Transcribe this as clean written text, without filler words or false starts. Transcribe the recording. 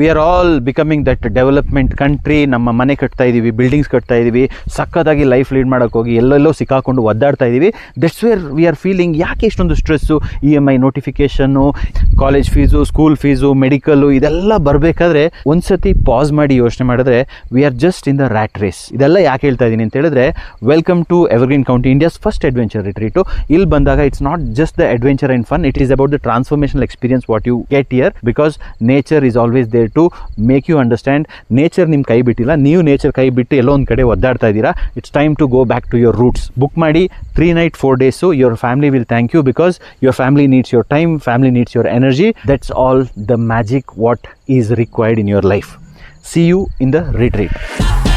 We are all becoming that development country. ನಮ್ಮ ಮನೆ ಕಟ್ತಾ ಇದ್ದೀವಿ, ಬಿಲ್ಡಿಂಗ್ಸ್ ಕಟ್ತಾ ಇದ್ದೀವಿ, ಸಕ್ಕತ್ತಾಗಿ ಲೈಫ್ ಲೀಡ್ ಮಾಡೋಕ್ಕೆ ಹೋಗಿ ಎಲ್ಲೆಲ್ಲೋ ಸಿಕ್ಕಾಕೊಂಡು ಒದ್ದಾಡ್ತಾ ಇದ್ದೀವಿ. That's where we are feeling ಯಾಕೆ ಇಷ್ಟೊಂದು stress, EMI notification, college fees, school fees, medical, ಇದೆಲ್ಲ ಬರಬೇಕಾದ್ರೆ ಒಂದ್ಸತಿ ಪಾಸ್ ಮಾಡಿ ಯೋಚನೆ ಮಾಡಿದ್ರೆ we are just in the rat race. ಇದೆಲ್ಲ ಯಾಕೆ ಹೇಳ್ತಾ ಇದ್ದೀನಿ ಅಂತ ಹೇಳಿದ್ರೆ, welcome to Evergreen County, India's first adventure retreat. ಇಲ್ಲಿ ಬಂದಾಗ it's not just the adventure and fun, it is about the transformational experience what you get here, because nature is always there to make you understand. Nature ನಿಮ್ಮ ಕೈ ಬಿಟ್ಟಿಲ್ಲ, ನೀವು nature ಕೈ ಬಿಟ್ಟು ಎಲ್ಲೋ ಒಂದು ಕಡೆ ಒದ್ದಾಡ್ತಾ ಇದ್ದೀರಾ. It's time to go back to your roots. Book ಮಾಡಿ 3 night 4 days, your family will thank you, because your family needs your time, family needs your energy. That's all the magic what is required in your life. See you in the retreat.